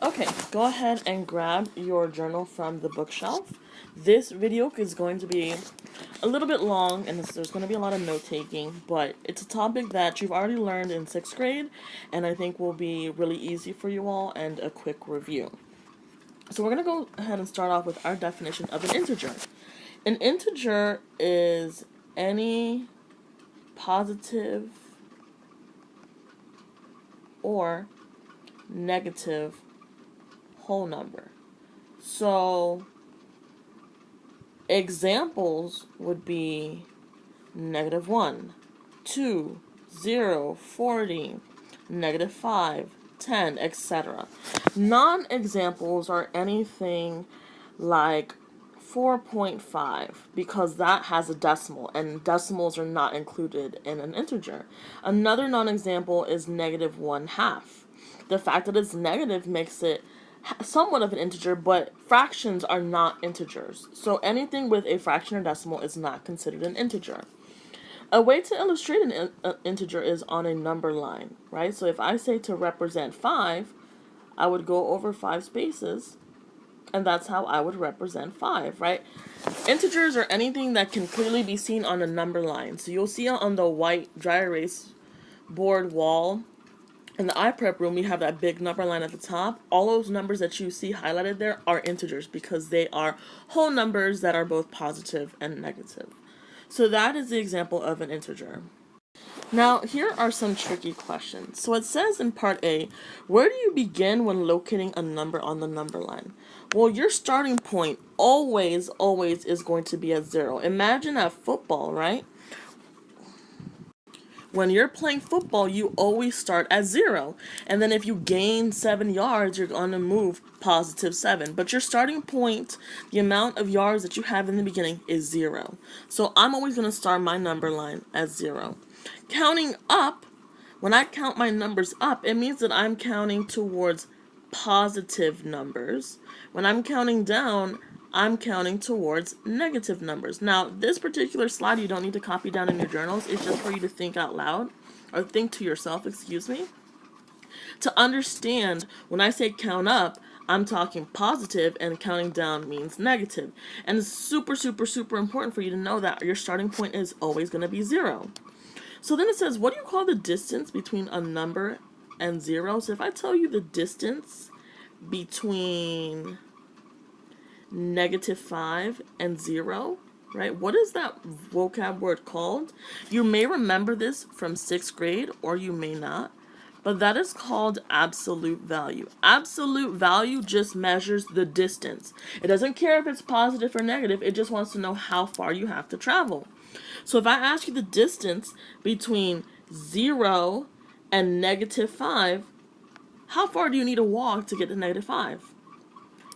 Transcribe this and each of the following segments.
Okay, go ahead and grab your journal from the bookshelf. This video is going to be a little bit long and there's going to be a lot of note taking, but it's a topic that you've already learned in 6th grade and I think will be really easy for you all and a quick review. So we're going to go ahead and start off with our definition of an integer. An integer is any positive or negative whole number. So examples would be -1, 2, 0, 40, -5, 10, etc. Non-examples are anything like 4.5 because that has a decimal and decimals are not included in an integer. Another non-example is -1/2. The fact that it's negative makes it somewhat of an integer, but fractions are not integers. So anything with a fraction or decimal is not considered an integer. A way to illustrate an integer is on a number line, right? So if I say to represent 5, I would go over 5 spaces, and that's how I would represent 5, right? Integers are anything that can clearly be seen on a number line. So you'll see on the white dry erase board wall in the iPrep room, we have that big number line at the top. All those numbers that you see highlighted there are integers because they are whole numbers that are both positive and negative. So that is the example of an integer. Now, here are some tricky questions. So it says in part A, where do you begin when locating a number on the number line? Well, your starting point always is going to be at 0. Imagine at football, right? When you're playing football, you always start at 0. And then if you gain 7 yards, you're going to move +7. But your starting point, the amount of yards that you have in the beginning, is 0. So I'm always going to start my number line at 0. Counting up, when I count my numbers up, it means that I'm counting towards positive numbers. When I'm counting down, I'm counting towards negative numbers. Now, this particular slide you don't need to copy down in your journals. It's just for you to think out loud, or think to yourself, excuse me. To understand, when I say count up, I'm talking positive and counting down means negative. And it's super important for you to know that your starting point is always going to be 0. So then it says, what do you call the distance between a number and 0? So if I tell you the distance between -5 and 0, right? What is that vocab word called? You may remember this from 6th grade or you may not, but that is called absolute value. Absolute value just measures the distance. It doesn't care if it's positive or negative, it just wants to know how far you have to travel. So if I ask you the distance between 0 and -5, how far do you need to walk to get to -5?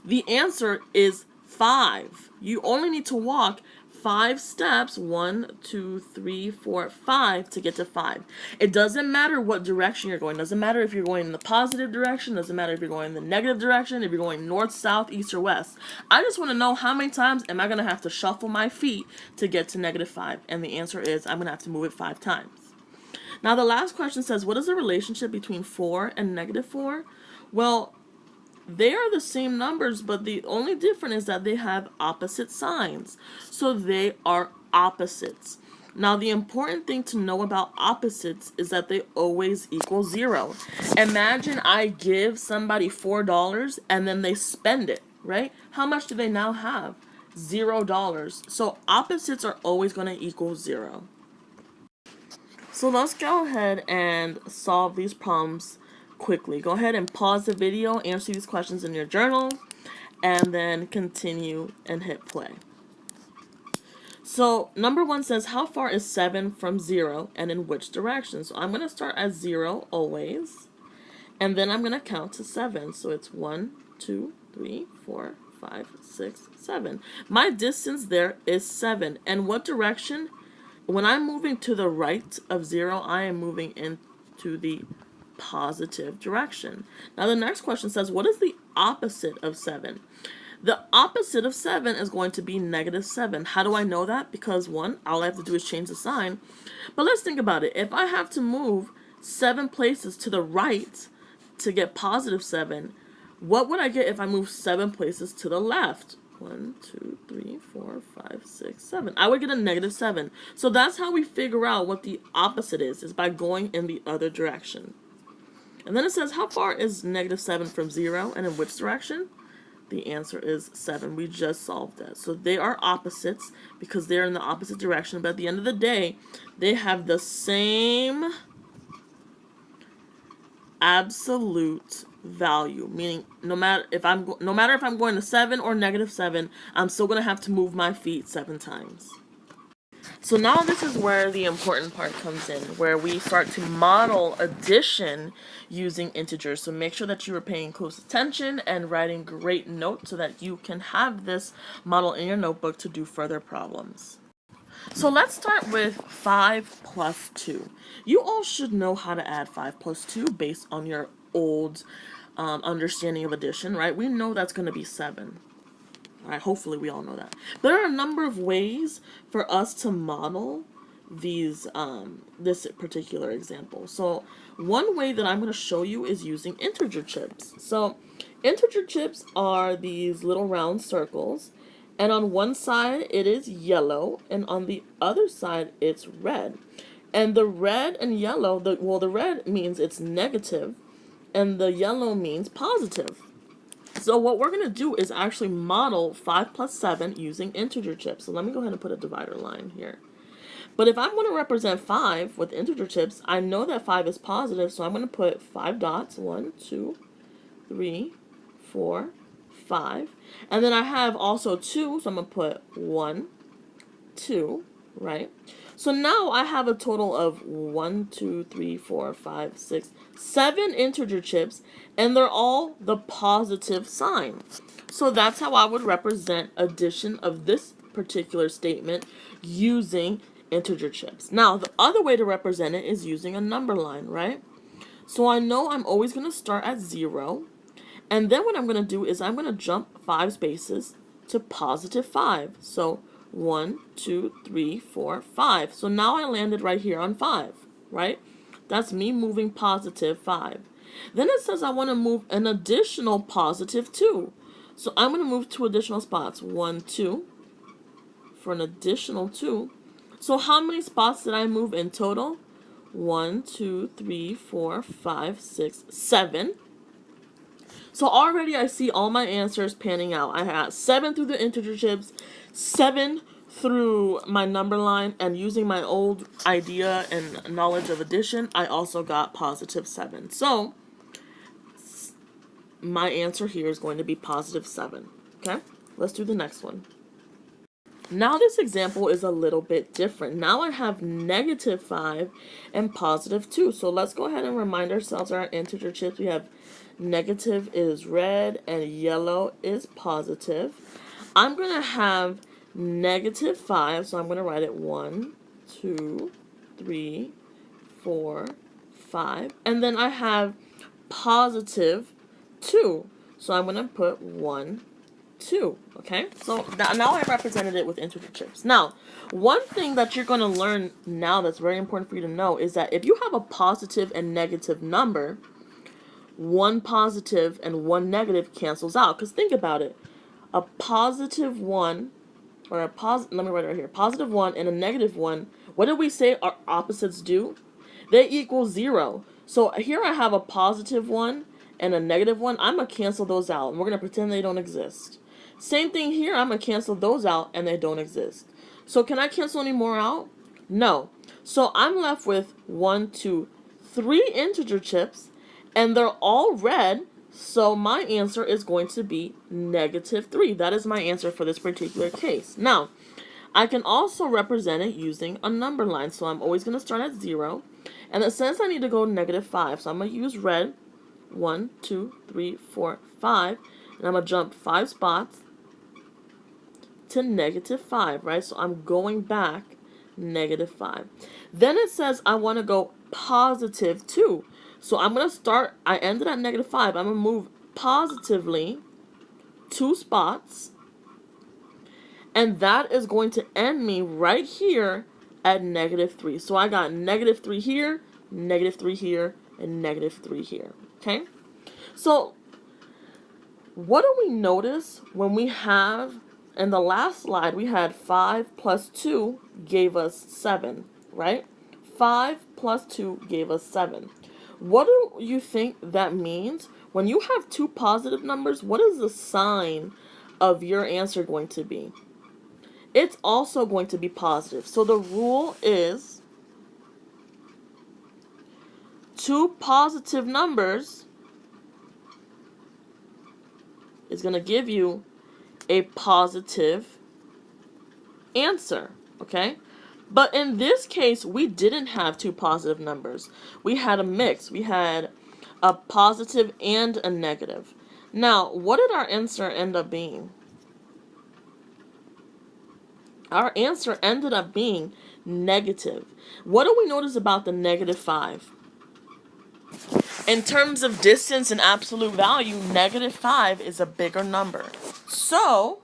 The answer is 5. You only need to walk 5 steps, 1, 2, 3, 4, 5 to get to 5. It doesn't matter what direction you're going. It doesn't matter if you're going in the positive direction. It doesn't matter if you're going in the negative direction, if you're going north, south, east, or west. I just want to know how many times am I going to have to shuffle my feet to get to -5. And the answer is I'm going to have to move it 5 times. Now the last question says, what is the relationship between 4 and -4? Well, they are the same numbers, but the only difference is that they have opposite signs. So they are opposites. Now, the important thing to know about opposites is that they always equal 0. Imagine I give somebody $4 and then they spend it, right? How much do they now have? $0. So opposites are always going to equal 0. So let's go ahead and solve these problems quickly. Go ahead and pause the video, answer these questions in your journal, and then continue and hit play. So number 1 says, how far is 7 from 0 and in which direction? So I'm going to start at 0 always, and then I'm going to count to 7. So it's 1, 2, 3, 4, 5, 6, 7. My distance there is 7. And what direction? When I'm moving to the right of 0, I am moving into the positive direction. Now the next question says, what is the opposite of 7? The opposite of 7 is going to be -7. How do I know that? Because 1, all I have to do is change the sign. But let's think about it. If I have to move 7 places to the right to get +7, What would I get if I move 7 places to the left? 1, 2, 3, 4, 5, 6, 7. I would get a negative 7. So that's how we figure out what the opposite is by going in the other direction. And then it says, how far is negative 7 from 0 and in which direction? The answer is 7. We just solved that. So they are opposites because they're in the opposite direction. But at the end of the day, they have the same absolute value, meaning no matter if I'm going to 7 or negative 7, I'm still going to have to move my feet 7 times. So now this is where the important part comes in, where we start to model addition using integers. So make sure that you are paying close attention and writing great notes so that you can have this model in your notebook to do further problems. So let's start with 5 plus 2. You all should know how to add 5 plus 2 based on your old understanding of addition, right? We know that's going to be 7. All right, hopefully we all know that. There are a number of ways for us to model these this particular example. So one way that I'm going to show you is using integer chips. So integer chips are these little round circles, and on one side it is yellow, and on the other side it's red. And the red and yellow, the red means it's negative, and the yellow means positive. So what we're going to do is actually model 5 plus 7 using integer chips. So let me go ahead and put a divider line here. But if I'm going to represent 5 with integer chips, I know that 5 is positive, so I'm going to put 5 dots. 1, 2, 3, 4, 5. And then I have also 2, so I'm going to put 1, 2, right? So now I have a total of 1, 2, 3, 4, 5, 6, 7 integer chips, and they're all the positive sign. So that's how I would represent addition of this particular statement using integer chips. Now, the other way to represent it is using a number line, right? So I know I'm always going to start at 0, and then what I'm going to do is I'm going to jump 5 spaces to positive 5. So 1, 2, 3, 4, 5. So now I landed right here on 5, right? That's me moving positive 5. Then it says I want to move an additional positive 2. So I'm going to move 2 additional spots. 1, 2 for an additional 2. So how many spots did I move in total? 1, 2, 3, 4, 5, 6, 7. So already I see all my answers panning out. I had 7 through the integer chips, 7 through my number line, and using my old idea and knowledge of addition, I also got positive 7. So my answer here is going to be positive 7. Okay, let's do the next one. Now this example is a little bit different. Now I have negative 5 and positive 2. So let's go ahead and remind ourselves our integer chips. We have negative is red and yellow is positive. I'm going to have negative 5, so I'm going to write it 1, 2, 3, 4, 5. And then I have positive 2, so I'm going to put 1, 2. Okay, so now I represented it with integer chips. Now, one thing that you're going to learn now that's very important for you to know is that if you have a positive and negative number, one positive and one negative cancels out. Because think about it. A positive 1, or let me write it right here. Positive 1 and a negative 1, what did we say our opposites do? They equal 0. So here I have a positive 1 and a negative 1. I'm going to cancel those out, and we're going to pretend they don't exist. Same thing here. I'm going to cancel those out, and they don't exist. So can I cancel any more out? No. So I'm left with 1, 2, 3 integer chips, and they're all red, so my answer is going to be negative 3. That is my answer for this particular case. Now, I can also represent it using a number line, so I'm always going to start at 0, and it says I need to go negative 5, so I'm going to use red, 1, 2, 3, 4, 5, and I'm going to jump 5 spots to negative 5, right? So I'm going back negative 5. Then it says I want to go positive 2. So I'm going to start, I ended at negative 5. I'm going to move positively 2 spots. And that is going to end me right here at negative 3. So I got negative 3 here, negative 3 here, and negative 3 here. Okay? So What do we notice when we have, in the last slide, we had 5 plus 2 gave us 7, right? 5 plus 2 gave us 7. What do you think that means? When you have two positive numbers, what is the sign of your answer going to be? It's also going to be positive. So the rule is two positive numbers is going to give you a positive answer, okay? But in this case, we didn't have two positive numbers. We had a mix. We had a positive and a negative. Now, what did our answer end up being? Our answer ended up being negative. What do we notice about the negative 5? In terms of distance and absolute value, negative 5 is a bigger number. So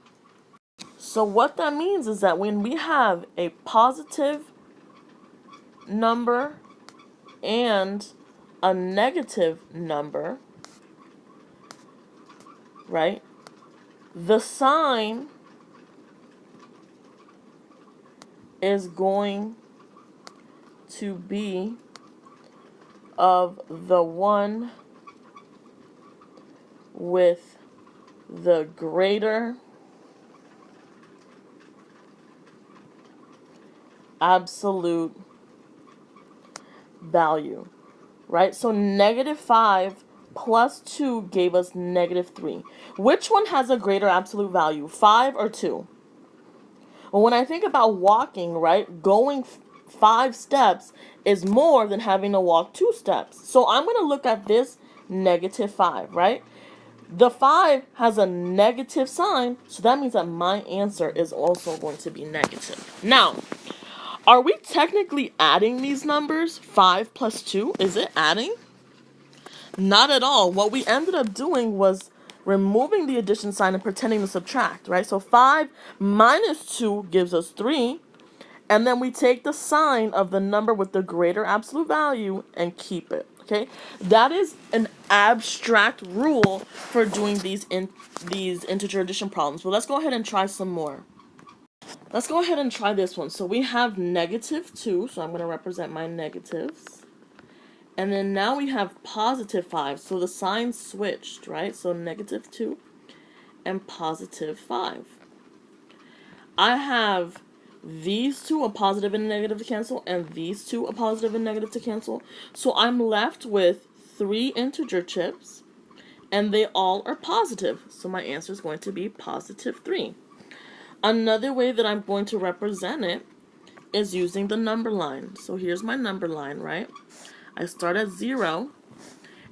what that means is that when we have a positive number and a negative number, right, the sign is going to be of the one with the greater absolute value, right? So negative 5 plus 2 gave us negative 3. Which one has a greater absolute value, 5 or 2? Well, when I think about walking, right, going 5 steps is more than having to walk 2 steps. So I'm going to look at this negative 5, right? The 5 has a negative sign, so that means that my answer is also going to be negative. Now, are we technically adding these numbers? 5 plus 2, is it adding? Not at all. What we ended up doing was removing the addition sign and pretending to subtract, right? So 5 minus 2 gives us 3. And then we take the sign of the number with the greater absolute value and keep it, okay? That is an abstract rule for doing these integer addition problems. But let's go ahead and try some more. Let's go ahead and try this one. So we have negative 2, so I'm going to represent my negatives. And then now we have positive 5, so the sign switched, right? So negative 2 and positive 5. I have these two, a positive and a negative to cancel, and these two, a positive and negative to cancel. So I'm left with 3 integer chips, and they all are positive. So my answer is going to be positive 3. Another way that I'm going to represent it is using the number line. So here's my number line, right? I start at 0,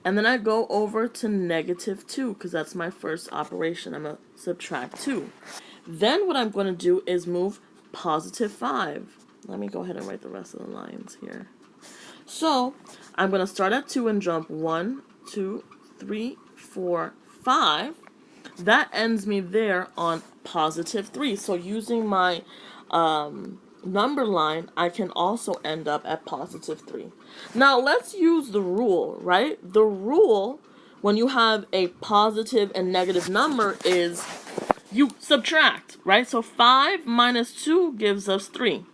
and then I go over to negative 2, because that's my first operation. I'm going to subtract 2. Then what I'm going to do is move positive 5. Let me go ahead and write the rest of the lines here. So I'm going to start at 2 and jump 1, 2, 3, 4, 5. That ends me there on positive 3. So using my number line, I can also end up at positive 3. Now let's use the rule, right? The rule when you have a positive and negative number is you subtract, right? So 5 minus 2 gives us 3.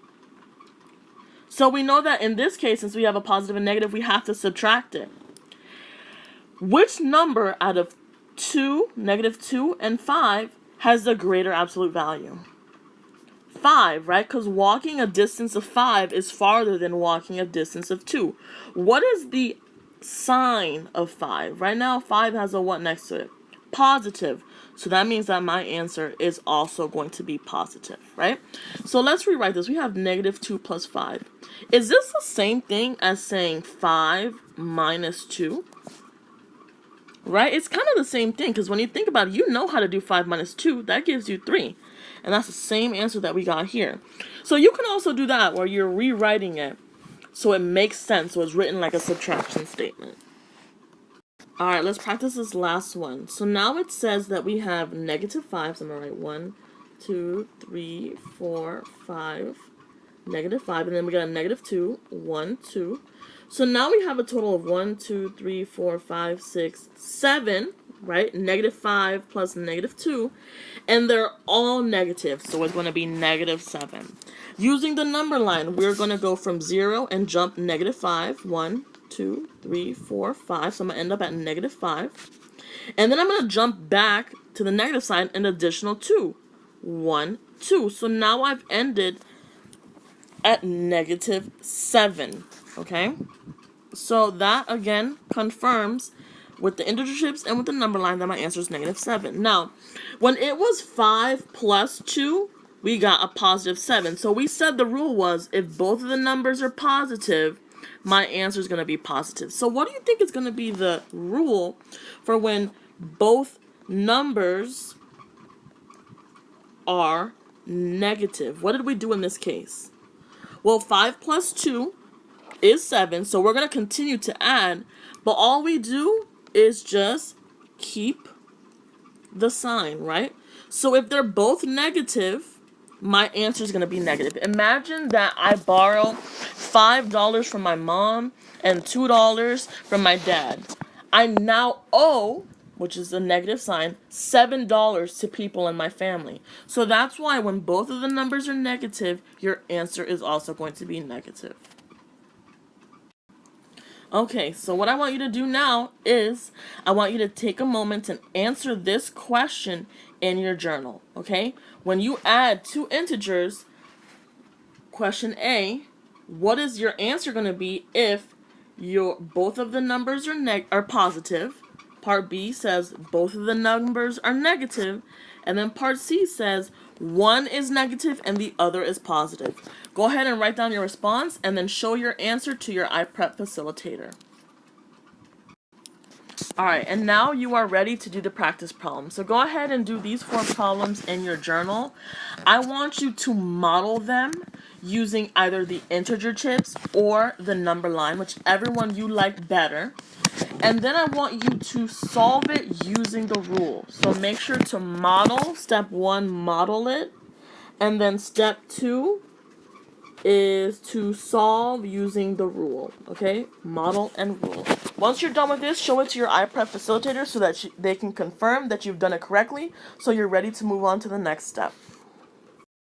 So we know that in this case, since we have a positive and negative, we have to subtract it. Which number out of 2, negative 2, and 5 has the greater absolute value? 5, right? Because walking a distance of 5 is farther than walking a distance of 2. What is the sign of 5? Right now, 5 has a what next to it? Positive. So that means that my answer is also going to be positive, right? So let's rewrite this. We have negative 2 plus 5. Is this the same thing as saying 5 minus 2? Right? It's kind of the same thing, because when you think about it, you know how to do 5 minus 2. That gives you 3. And that's the same answer that we got here. So you can also do that where you're rewriting it so it makes sense. So it's written like a subtraction statement. Alright, let's practice this last one. So now it says that we have negative 5. So I'm going to write 1, 2, 3, 4, 5, negative 5. And then we got a negative 2, 1, 2. So now we have a total of 1, 2, 3, 4, 5, 6, 7 right? -5 plus -2, and they're all negative, so it's going to be -7. Using the number line, we're going to go from 0 and jump -5. 1, 2, 3, 4, 5. So I'm going to end up at -5. And then I'm going to jump back to the negative side an additional 2. 1, 2. So now I've ended at -7. Okay? So that, again, confirms with the integer shapes and with the number line that my answer is -7. Now, when it was 5 plus 2, we got a +7. So we said the rule was if both of the numbers are positive, my answer is going to be positive. So what do you think is going to be the rule for when both numbers are negative? What did we do in this case? Well, 5 plus 2 is 7, so we're going to continue to add, but all we do is just keep the sign, right? So if they're both negative, my answer is going to be negative. Imagine that I borrow $5 from my mom and $2 from my dad. I now owe, which is a negative sign, $7 to people in my family. So that's why when both of the numbers are negative, your answer is also going to be negative. Okay, so what I want you to do now is I want you to take a moment and answer this question in your journal, okay? When you add two integers, question A, what is your answer going to be if both of the numbers are positive? Part B says both of the numbers are negative, and then part C says one is negative and the other is positive. Go ahead and write down your response and then show your answer to your iPrep facilitator. Alright, and now you are ready to do the practice problem. So go ahead and do these 4 problems in your journal. I want you to model them using either the integer chips or the number line, whichever one you like better. And then I want you to solve it using the rule. So make sure to model. Step 1, model it. And then step 2 is to solve using the rule. Okay? Model and rule. Once you're done with this, show it to your iPrep facilitator so that they can confirm that you've done it correctly, so you're ready to move on to the next step.